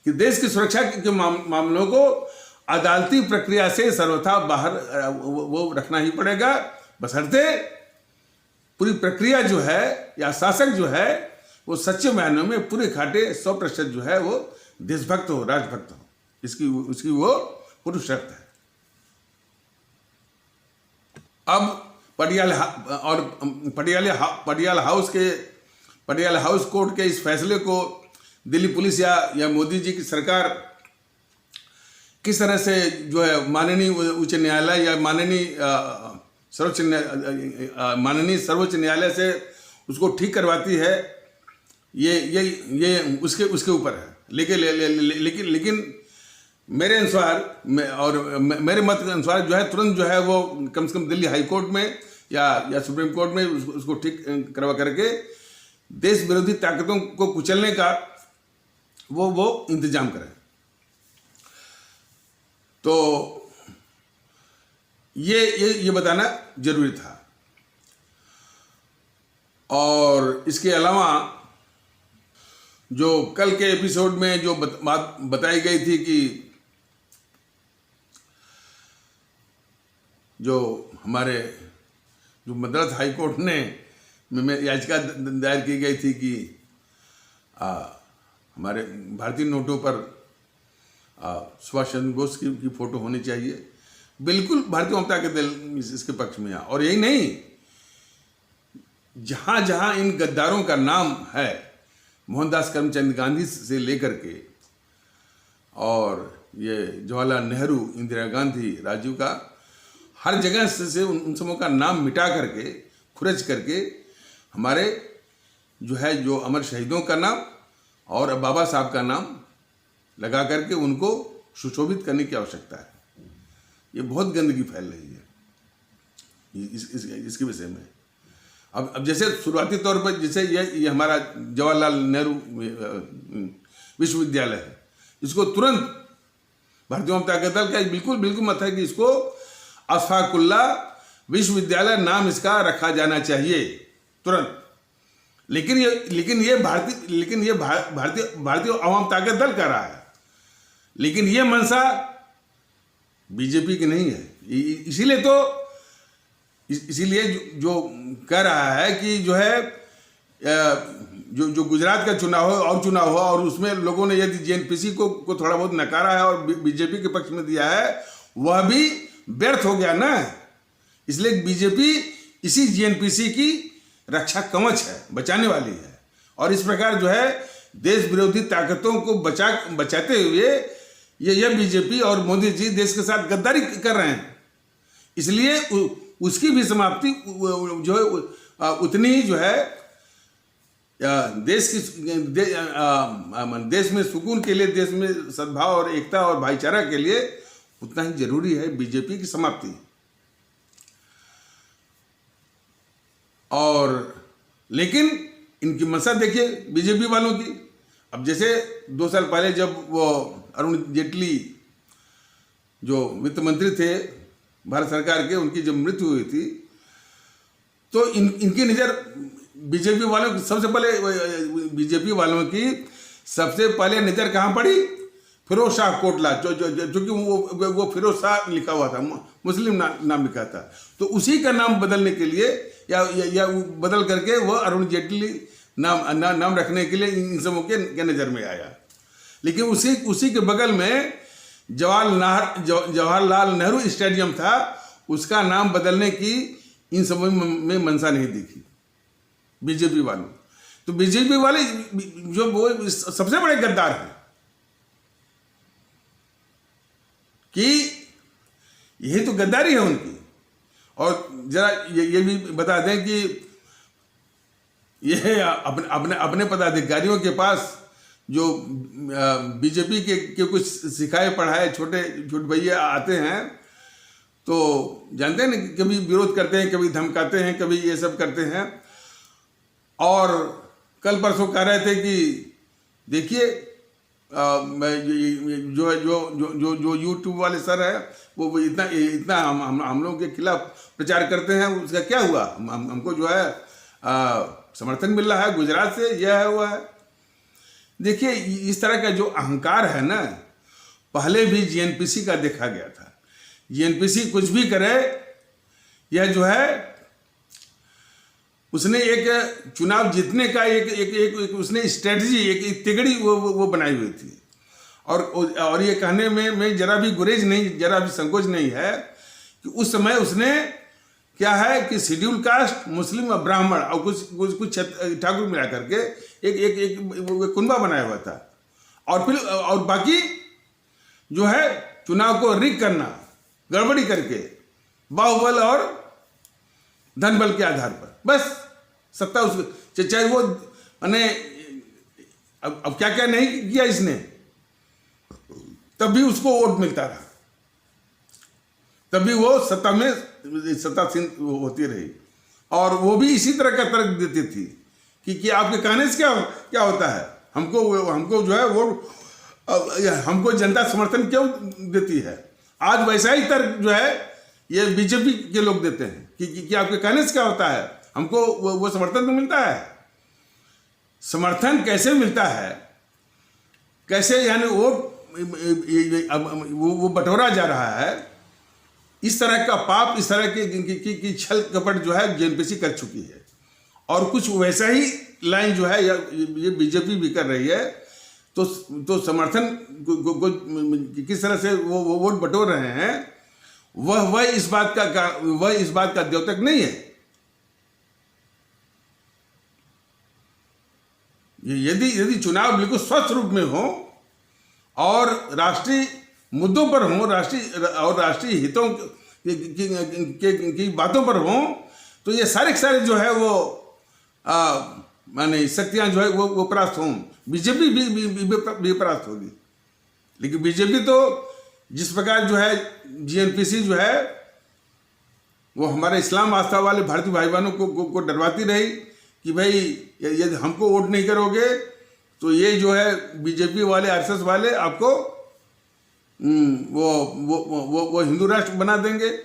कि देश की सुरक्षा के मामलों को अदालती प्रक्रिया से सर्वथा बाहर वो रखना ही पड़ेगा, बशर्ते पूरी प्रक्रिया जो है या शासक जो है वो सच्चे मायनों में पूरे खाटे 100% जो है वो देशभक्त हो, राजभक्त हो। उसकी वो पूरी शर्त है। अब पटियाला हाउस कोर्ट के इस फैसले को दिल्ली पुलिस या मोदी जी की सरकार किस तरह से जो है माननीय उच्च न्यायालय या माननीय सर्वोच्च न्यायालय से उसको ठीक करवाती है, ये उसके ऊपर है। लेकिन मेरे अनुसार और मेरे मत के अनुसार जो है तुरंत जो है वो कम से कम दिल्ली हाई कोर्ट में या सुप्रीम कोर्ट में उसको ठीक करवा करके देश विरोधी ताकतों को कुचलने का वो इंतजाम करें। तो ये बताना जरूरी था। और इसके अलावा जो कल के एपिसोड में जो बात बताई गई थी कि जो हमारे जो मद्रास हाई कोर्ट में याचिका दायर की गई थी कि हमारे भारतीय नोटों पर सुभाष चंद्र बोस की फोटो होनी चाहिए, बिल्कुल भारतीय जनता के दल इसके पक्ष में है। और यही नहीं, जहां जहां इन गद्दारों का नाम है, मोहनदास करमचंद गांधी से लेकर के और ये जवाहरलाल नेहरू, इंदिरा गांधी, राजीव का, हर जगह से उन सबों का नाम मिटा करके, खुरच करके हमारे जो अमर शहीदों का नाम और बाबा साहब का नाम लगा करके उनको सुशोभित करने की आवश्यकता है। ये बहुत गंदगी फैल रही है इसके विषय में। अब जैसे शुरुआती तौर पर जैसे ये हमारा जवाहरलाल नेहरू विश्वविद्यालय है, इसको तुरंत भारतीय जनता दल का बिल्कुल मत है कि इसको अशफाकुल्ला विश्वविद्यालय नाम इसका रखा जाना चाहिए तुरंत। लेकिन ये भारतीय अवाम ताकत दल कर रहा है, लेकिन ये मंशा बीजेपी की नहीं है। इसीलिए जो कह रहा है कि जो है जो गुजरात का चुनाव हुआ और उसमें लोगों ने यदि जेएनपीसी को थोड़ा बहुत नकारा है और बीजेपी के पक्ष में दिया है, वह भी व्यर्थ हो गया ना। इसलिए बीजेपी इसी जेएनपीसी की रक्षा कवच है, बचाने वाली है। और इस प्रकार जो है देश विरोधी ताकतों को बचाते हुए ये बीजेपी और मोदी जी देश के साथ गद्दारी कर रहे हैं। इसलिए उसकी भी समाप्ति जो है उतनी ही जो है देश में सुकून के लिए, देश में सद्भाव और एकता और भाईचारा के लिए उतना ही जरूरी है बीजेपी की समाप्ति। और लेकिन इनकी मंशा देखिए बीजेपी वालों की। अब जैसे 2 साल पहले जब वो अरुण जेटली जो वित्त मंत्री थे भारत सरकार के, उनकी जब मृत्यु हुई थी, तो इनकी नज़र बीजेपी वालों की सबसे पहले नज़र कहाँ पड़ी? फिरोज शाह कोटला, जो कि वो फिरोज शाह लिखा हुआ था, मुस्लिम नाम लिखा था। तो उसी का नाम बदलने के लिए या बदल करके वो अरुण जेटली नाम रखने के लिए इन सबों के नज़र में आया। लेकिन उसी के बगल में जवाहरलाल नेहरू स्टेडियम था, उसका नाम बदलने की इन सबों में मंशा नहीं दिखी बीजेपी वालों। तो बीजेपी वाले जो वो सबसे बड़े गद्दार हैं कि यही तो गद्दारी है उनकी। और जरा ये भी बता दें कि यह अपने पदाधिकारियों के पास जो बीजेपी के कुछ सिखाए पढ़ाए छोटे भैया आते हैं, तो जानते हैं ना, कभी विरोध करते हैं, कभी धमकाते हैं, कभी ये सब करते हैं। और कल परसों कह रहे थे कि देखिए जो है जो जो जो जो यूट्यूब वाले सर है वो इतना इतना हम लोगों के खिलाफ प्रचार करते हैं, उसका क्या हुआ? हमको जो है समर्थन मिल रहा है गुजरात से, यह है वो है। देखिए इस तरह का जो अहंकार है ना, पहले भी जीएनपीसी का देखा गया था। जीएनपीसी कुछ भी करे, यह जो है उसने एक चुनाव जीतने का एक उसने स्ट्रेटजी, एक तिगड़ी वो बनाई हुई थी। और ये कहने में जरा भी गुरेज नहीं, जरा भी संकोच नहीं है कि उस समय उसने क्या है कि शेड्यूल कास्ट, मुस्लिम और ब्राह्मण और कुछ ठाकुर मिला करके एक कुनबा बनाया हुआ था। और फिर और बाकी जो है चुनाव को रिग करना, गड़बड़ी करके, बाहुबल और धनबल के आधार पर बस सत्ता उसको, चाहे वो मैंने अब क्या क्या नहीं किया इसने, तब भी उसको वोट मिलता रहा, तभी वो सत्तासीन होती रही। और वो भी इसी तरह का तर्क देती थी कि आपके कहने से क्या होता है, हमको जो है वो हमको जनता समर्थन क्यों देती है। आज वैसा ही तर्क जो है ये बीजेपी के लोग देते हैं कि आपके कहने से क्या होता है, हमको वो समर्थन तो मिलता है। समर्थन कैसे मिलता है, कैसे यानी वो बटोरा जा रहा है, इस तरह का पाप, इस तरह की छल कपट जो है जेएनपीसी कर चुकी है। और कुछ वैसा ही लाइन जो है ये बीजेपी भी कर रही है। तो समर्थन किस तरह से वो वोट बटोर रहे हैं, वह इस बात का द्योतक नहीं है। यदि चुनाव बिल्कुल स्वस्थ रूप में हो और राष्ट्रीय मुद्दों पर हो, राष्ट्रीय हितों की बातों पर हो, तो ये सारे जो है वो माने शक्तियां जो है वो परास्त हों। बीजेपी भी परास्त होगी। लेकिन बीजेपी तो जिस प्रकार जो है जीएनपीसी जो है वो हमारे इस्लाम आस्था वाले भारतीय भाई बहनों को डरवाती रही कि भाई यदि हमको वोट नहीं करोगे तो ये जो है बीजेपी वाले, आरएसएस वाले आपको वो हिंदू राष्ट्र बना देंगे,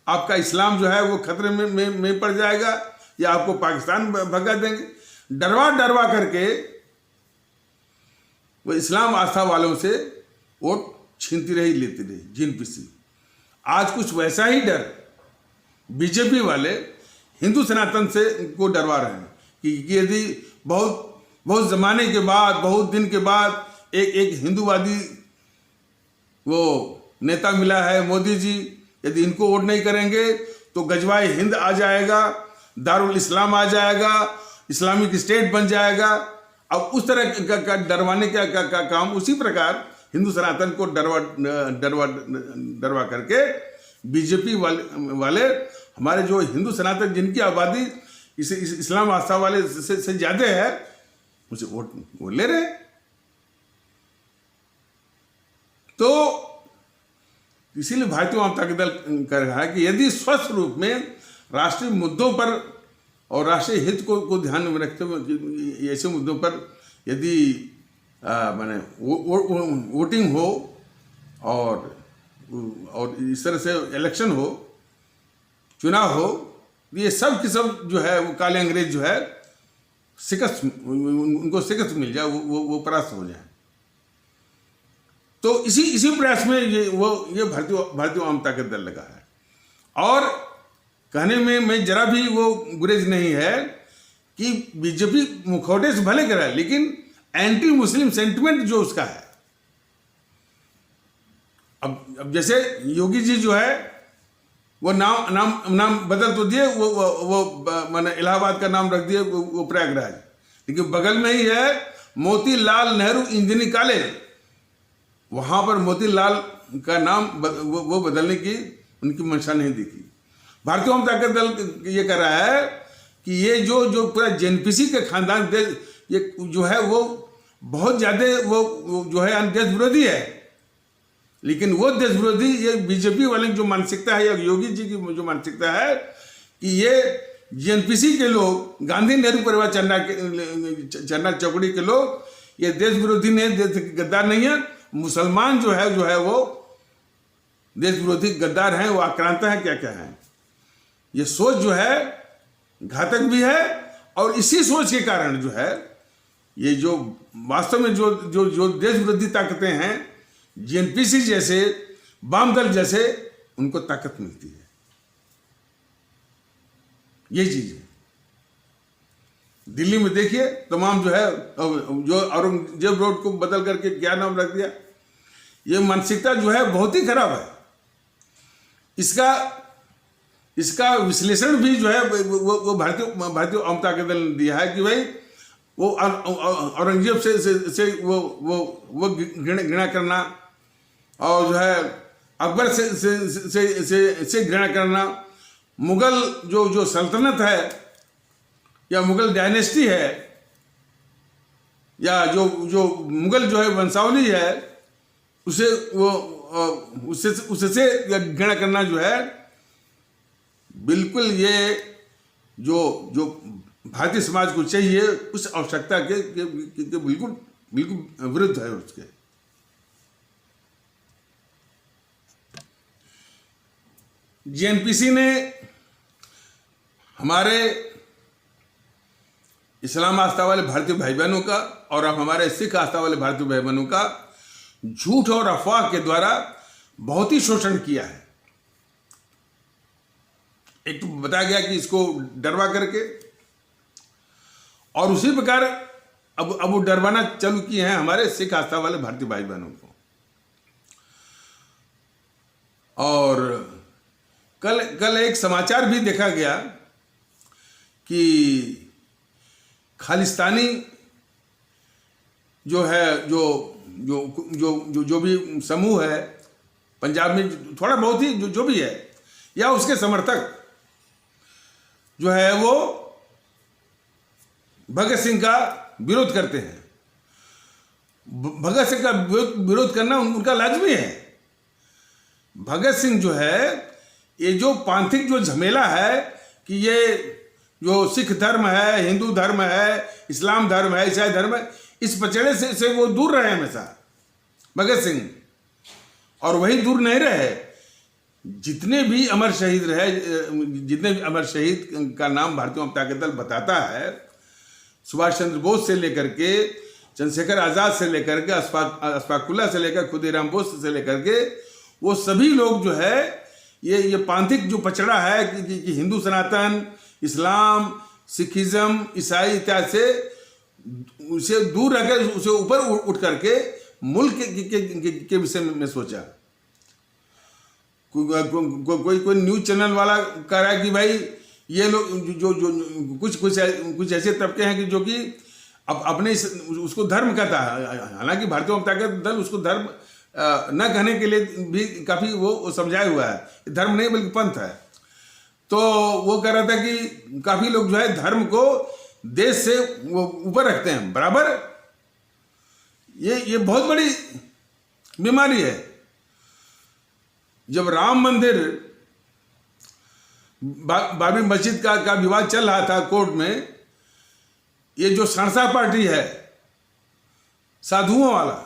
आपका इस्लाम जो है वो खतरे में पड़ जाएगा, या आपको पाकिस्तान भगा देंगे। डरवा करके वो इस्लाम आस्था वालों से वोट छीनती रही, लेती रही जीएनपीसी। आज कुछ वैसा ही डर बीजेपी वाले हिंदू सनातन से को डरवा रहे हैं कि यदि बहुत जमाने के बाद, बहुत दिन के बाद एक हिंदूवादी वो नेता मिला है मोदी जी, यदि इनको वोट नहीं करेंगे तो गजवाए हिंद आ जाएगा, दारुल इस्लाम आ जाएगा, इस्लामिक स्टेट बन जाएगा। अब उस तरह का डरवाने का काम उसी प्रकार हिंदू सनातन को डरवा करके बीजेपी वाले हमारे जो हिंदू सनातन जिनकी आबादी इस इस्लाम आस्था वाले से ज्यादा है, मुझे वोट वो ले रहे। तो इसीलिए भारतीय जनता दल कह रहा है कि यदि स्वस्थ रूप में राष्ट्रीय मुद्दों पर और राष्ट्रीय हित को ध्यान में रखते हुए ऐसे मुद्दों पर यदि माने वोटिंग हो और इस तरह से इलेक्शन हो, चुनाव हो, ये सब की सब जो है वो काले अंग्रेज जो है उनको शिकस्त मिल जाए, वो परास्त हो जाए। तो इसी प्रयास में ये भारतीय जनता का दल लगा है। और कहने में जरा भी वो गुरेज नहीं है कि बीजेपी मुखौटे से भले कराए, लेकिन एंटी मुस्लिम सेंटिमेंट जो उसका है। अब जैसे योगी जी जो है वो नाम बदल तो दिए, वो माने इलाहाबाद का नाम रख दिए वो प्रयागराज, लेकिन बगल में ही है मोतीलाल नेहरू इंजीनियरिंग कॉलेज, वहां पर मोतीलाल का नाम वो बदलने की उनकी मंशा नहीं दिखी। भारतीय जनता दल ये कह रहा है कि ये जो पूरा जेएनपीसी के खानदान ये जो है वो बहुत ज्यादा वो जो है देश विरोधी है। लेकिन वो देश विरोधी ये बीजेपी वाले की जो मानसिकता है या योगी जी की जो मानसिकता है कि ये जीएनपीसी के लोग, गांधी नेहरू परिवार चन्ना चौकड़ी के लोग ये देश विरोधी नहीं, देश गद्दार नहीं है। मुसलमान जो है वो देश विरोधी गद्दार हैं, वो आक्रांत हैं, क्या क्या है। ये सोच जो है घातक भी है, और इसी सोच के कारण जो है ये जो वास्तव में जो जो जो देश विरोधी ताकतें हैं, जीएनपीसी जैसे, वाम दल जैसे, उनको ताकत मिलती है। यही चीज है। दिल्ली में देखिए तमाम जो है, जो औरंगजेब रोड को बदल करके क्या नाम रख दिया, ये मानसिकता जो है बहुत ही खराब है। इसका विश्लेषण भी जो है वो भारतीय अमता के दल ने दिया है कि भाई वो औरंगजेब से वो घृणा करना, और जो है अकबर से घृणा करना, मुगल जो सल्तनत है या मुगल डायनेस्टी है, या जो मुगल जो है वंशावली है, उससे घृणा करना जो है, बिल्कुल ये जो भारतीय समाज को चाहिए उस आवश्यकता के बिल्कुल विरुद्ध है उसके। जीएनपीसी ने हमारे इस्लाम आस्था वाले भारतीय भाई बहनों का और अब हमारे सिख आस्था वाले भारतीय भाई बहनों का झूठ और अफवाह के द्वारा बहुत ही शोषण किया है। एक तो बताया गया कि इसको डरवा करके, और उसी प्रकार अब वो डरवाना चालू किए हैं हमारे सिख आस्था वाले भारतीय भाई बहनों को। और कल एक समाचार भी देखा गया कि खालिस्तानी जो है, जो भी समूह है पंजाब में, थोड़ा बहुत ही जो भी है, या उसके समर्थक जो है वो भगत सिंह का विरोध करते हैं। भगत सिंह का विरोध करना उनका लाजमी है। भगत सिंह जो है, ये जो पांथिक जो झमेला है कि ये जो सिख धर्म है, हिंदू धर्म है, इस्लाम धर्म है, ईसाई धर्म है, इस पचड़े से वो दूर रहे हमेशा भगत सिंह, और वही दूर नहीं रहे। जितने भी अमर शहीद रहे, जितने भी अमर शहीद का नाम भारतीय जनता दल बताता है, सुभाष चंद्र बोस से लेकर के, चंद्रशेखर आजाद से लेकर के, अशफाकुल्ला से लेकर खुदीराम बोस से लेकर के, वो सभी लोग जो है ये पांथिक जो पचड़ा है कि हिंदू सनातन, इस्लाम, सिखिज्म, ईसाई इत्यादि से उसे दूर रखकर उसे ऊपर उठ करके मुल्क के विषय में सोचा। कोई न्यूज चैनल वाला कह रहा है कि भाई ये लोग जो कुछ ऐसे तबके हैं कि जो कि अब अपने उसको धर्म कहता है, हालांकि भारतीय जनता दल उसको धर्म न कहने के लिए भी काफी वो समझाया हुआ है। धर्म नहीं बल्कि पंथ है। तो वो कह रहा था कि काफी लोग जो है धर्म को देश से वो ऊपर रखते हैं बराबर। ये बहुत बड़ी बीमारी है। जब राम मंदिर बाबरी मस्जिद का विवाद चल रहा था कोर्ट में, ये जो संस्था पार्टी है साधुओं वाला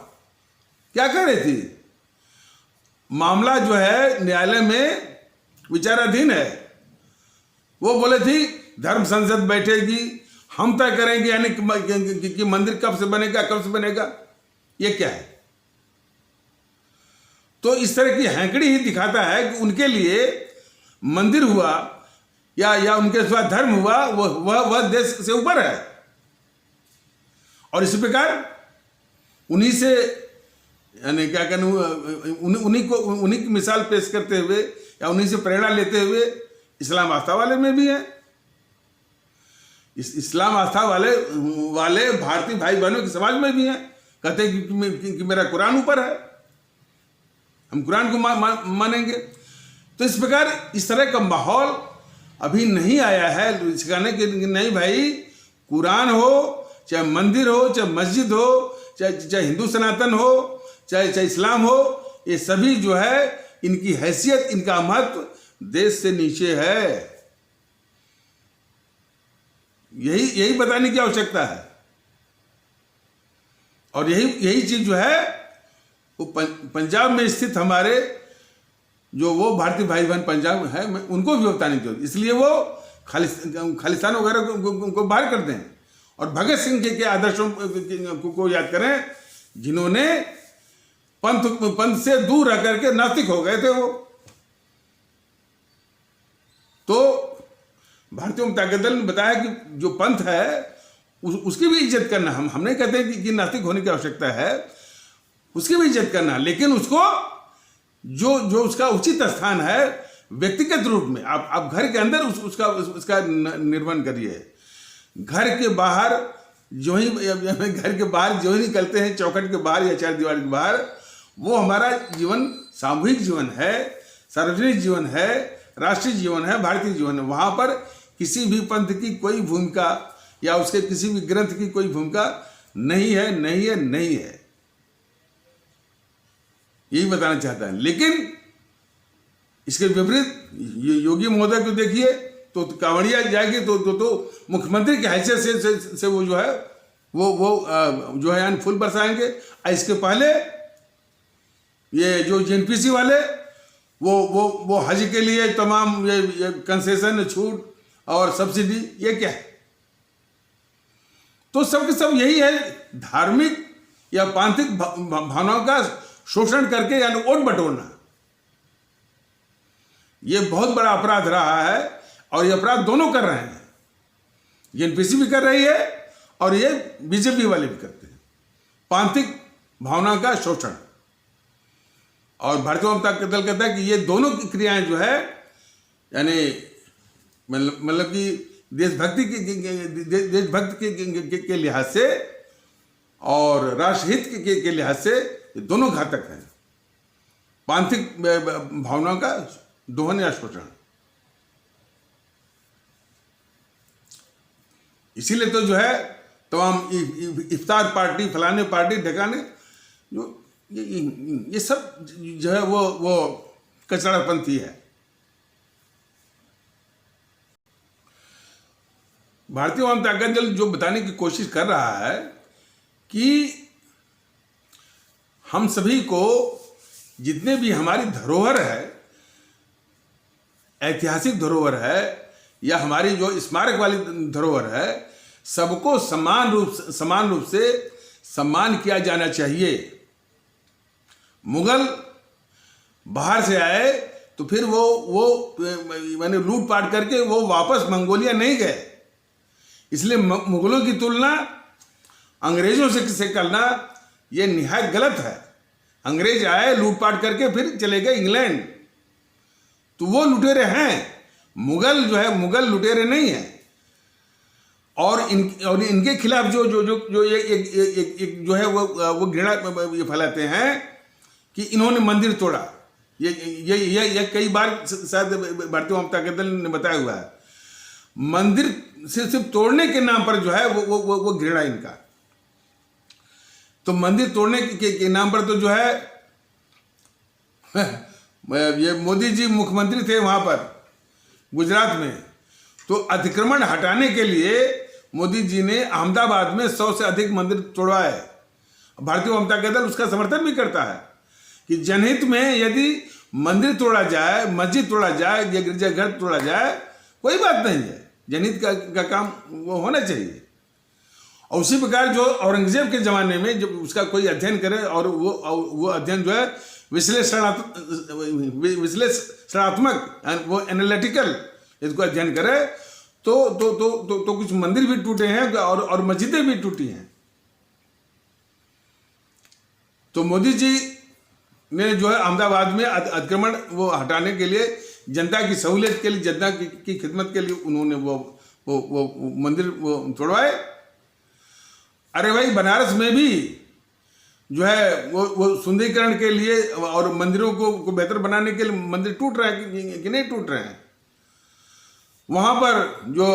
क्या कर रही थी, मामला जो है न्यायालय में विचाराधीन है। वो बोले थी धर्म संसद बैठेगी, हम तय करेंगे यानी कि मंदिर कब से बनेगा। ये क्या है? तो इस तरह की हैंकड़ी ही दिखाता है कि उनके लिए मंदिर हुआ या उनके साथ धर्म हुआ वह देश से ऊपर है। और इसी प्रकार उन्हीं से यानी क्या कहूँ, उन्हीं की मिसाल पेश करते हुए या उन्हीं से प्रेरणा लेते हुए इस्लाम आस्था वाले में भी है। इस्लाम आस्था वाले भारतीय भाई बहनों के समाज में भी हैं। कहते हैं कि मेरा कुरान ऊपर है, हम कुरान को मानेंगे। तो इस प्रकार इस तरह का माहौल अभी नहीं आया है सिखाने के। नहीं भाई, कुरान हो, चाहे मंदिर हो, चाहे मस्जिद हो, चाहे हिंदू सनातन हो, चाहे इस्लाम हो, ये सभी जो है इनकी हैसियत, इनका महत्व देश से नीचे है। यही बताने की आवश्यकता है। और यही चीज जो है वो पंजाब में स्थित हमारे जो वो भारतीय भाई बहन पंजाब है, उनको भी बतानी चाहिए। इसलिए वो खालिस्तान वगैरह को बाहर करते हैं और भगत सिंह के आदर्शों को याद करें, जिन्होंने पंथ से दूर रह करके नास्तिक हो गए थे वो। तो भारतीय जनता दल ने बताया कि जो पंथ है उसकी भी इज्जत करना, हम नहीं कहते कि नास्तिक होने की आवश्यकता है, उसकी भी इज्जत करना, लेकिन उसको जो उसका उचित स्थान है व्यक्तिगत रूप में आप घर के अंदर उसका निर्माण करिए। घर के बाहर जो ही निकलते हैं, चौखट के बाहर या चार दीवार के बाहर, वो हमारा जीवन सामूहिक जीवन है, सार्वजनिक जीवन है, राष्ट्रीय जीवन है, भारतीय जीवन है। वहां पर किसी भी पंथ की कोई भूमिका या उसके किसी भी ग्रंथ की कोई भूमिका नहीं है, नहीं है, नहीं है, यही बताना चाहता है। लेकिन इसके विपरीत योगी महोदय को देखिए, तो कांवड़िया जाएगी तो मुख्यमंत्री की हैसियत से वो जो है वो जो है फूल बरसाएंगे। इसके पहले ये जो जेएनपीसी वाले वो हज के लिए तमाम ये कंसेशन, छूट और सब्सिडी, ये क्या है? तो सब के सब यही है, धार्मिक या पांथिक भावनाओं का शोषण करके यानी वोट बटोरना। ये बहुत बड़ा अपराध रहा है और ये अपराध दोनों कर रहे हैं, जेएनपीसी भी कर रही है और ये बीजेपी वाले भी करते हैं, पांथिक भावना का शोषण। और भारतीय जनता दल कहता है कि ये दोनों की क्रियाएं जो है यानी मतलब कि देशभक्ति के लिहाज से और राष्ट्रहित के लिहाज से ये दोनों घातक हैं, पांथिक भावनाओं का दोहन या शोषण। इसीलिए तो जो है तमाम इफ्तार पार्टी, फलाने पार्टी, ढकाने, जो ये सब जो है वो कचरापंथी है। भारतीय जनता दल जो बताने की कोशिश कर रहा है कि हम सभी को जितने भी हमारी धरोहर है, ऐतिहासिक धरोहर है या हमारी जो स्मारक वाली धरोहर है, सबको समान रूप से सम्मान किया जाना चाहिए। मुगल बाहर से आए तो फिर वो मैंने लूट पाट करके वो वापस मंगोलिया नहीं गए, इसलिए मुगलों की तुलना अंग्रेजों से करना ये निहायत गलत है। अंग्रेज आए लूटपाट करके फिर चले गए इंग्लैंड, तो वो लुटेरे हैं। मुगल जो है, मुगल लुटेरे नहीं है। और इनके खिलाफ जो जो है वो घृणा ये फैलाते हैं कि इन्होंने मंदिर तोड़ा। ये कई बार शायद भारतीय जनता दल ने बताया हुआ है। मंदिर सिर्फ तोड़ने के नाम पर जो है वो घृणा इनका। तो मंदिर तोड़ने के नाम पर तो जो है ये मोदी जी मुख्यमंत्री थे वहां पर गुजरात में, तो अतिक्रमण हटाने के लिए मोदी जी ने अहमदाबाद में 100 से अधिक मंदिर तोड़वाए। भारतीय जनता दल उसका समर्थन भी करता है कि जनहित में यदि मंदिर तोड़ा जाए, मस्जिद तोड़ा जाए या गिरजाघर तोड़ा जाए, कोई बात नहीं है, जनहित का काम वो होना चाहिए। और उसी प्रकार जो औरंगजेब के ज़माने में जब उसका कोई अध्ययन करे और वो अध्ययन जो है विश्लेषणात्मक, वो एनालिटिकल इसको अध्ययन करे, तो कुछ मंदिर भी टूटे हैं और मस्जिदें भी टूटी हैं। तो मोदी जी ने जो है अहमदाबाद में अतिक्रमण वो हटाने के लिए, जनता की सहूलियत के लिए, जनता की खिदमत के लिए उन्होंने वो मंदिर वो तोड़वाए। अरे भाई, बनारस में भी जो है वो सुंदरीकरण के लिए और मंदिरों को बेहतर बनाने के लिए मंदिर टूट रहे हैं कि नहीं टूट रहे हैं। वहां पर जो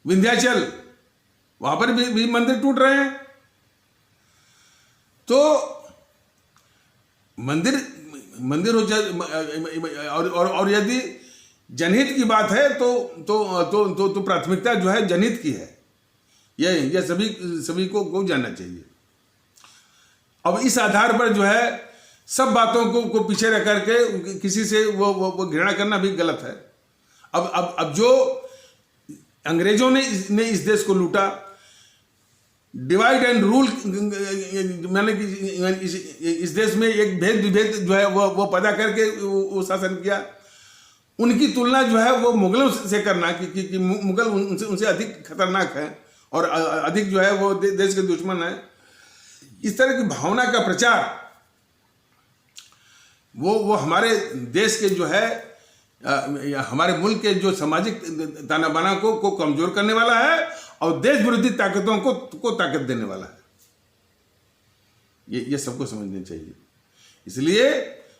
विंध्याचल, वहां पर भी मंदिर टूट रहे हैं। तो मंदिर हो जाए और यदि जनहित की बात है तो प्राथमिकता जो है जनहित की है। ये सभी को जानना चाहिए। अब इस आधार पर जो है सब बातों को पीछे रख करके किसी से वो घृणा करना भी गलत है। अब जो अंग्रेजों ने इस देश को लूटा, डिवाइड एंड रूल, मैंने कि इस देश में एक भेद विभेद जो है वो पैदा करके वो शासन किया। उनकी तुलना जो है वो मुगलों से करना कि मुगल उनसे अधिक खतरनाक है और अधिक जो है वो देश के दुश्मन है, इस तरह की भावना का प्रचार वो हमारे देश के जो है हमारे मुल्क के जो सामाजिक ताना बाना को कमजोर करने वाला है और देश विरोधी ताकतों को ताकत देने वाला है। ये सबको समझना चाहिए। इसलिए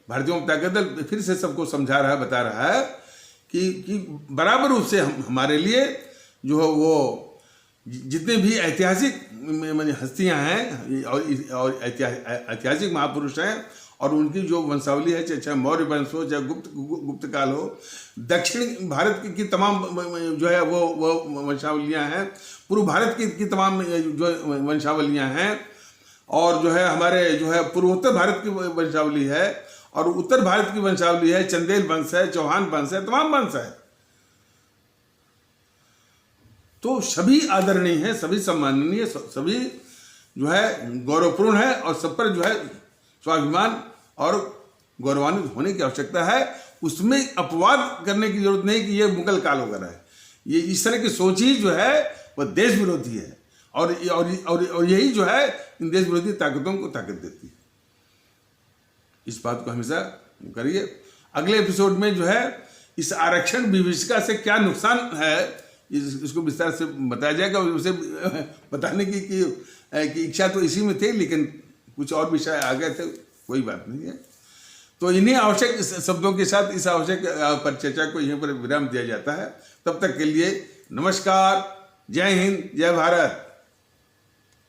भारतीय ताकत दल फिर से सबको समझा रहा है, बता रहा है कि बराबर रूप से हमारे लिए जो है वो जितने भी ऐतिहासिक हस्तियां हैं और ऐतिहासिक महापुरुष हैं और उनकी जो वंशावली है, चाहे मौर्य वंश हो, चाहे गुप्त काल हो, दक्षिण भारत की तमाम जो है वो वंशावलियां हैं, पूर्व भारत की तमाम जो वंशावलियां हैं और जो है हमारे जो है पूर्वोत्तर भारत की वंशावली है और उत्तर भारत की वंशावली है, चंदेल वंश है, चौहान वंश है, तमाम वंश है। तो सभी आदरणीय है, सभी सम्माननीय, सभी जो है गौरवपूर्ण है और सब पर जो है स्वाभिमान और गौरवान्वित होने की आवश्यकता है। उसमें अपवाद करने की जरूरत नहीं कि ये मुगल काल वगैरह है। ये इस तरह की सोच ही जो है वह देश विरोधी है और यही जो है इन देश विरोधी ताकतों को ताकत देती है। इस बात को हमेशा करिए। अगले एपिसोड में जो है इस आरक्षण विभीषिका से क्या नुकसान है इसको विस्तार से बताया जाएगा। उसे बताने की इच्छा तो इसी में थी, लेकिन कुछ और विषय आ गए थे, कोई बात नहीं है। तो इन्हीं आवश्यक शब्दों के साथ इस आवश्यक पर चर्चा को यहीं पर विराम दिया जाता है। तब तक के लिए नमस्कार, जय हिंद, जय भारत।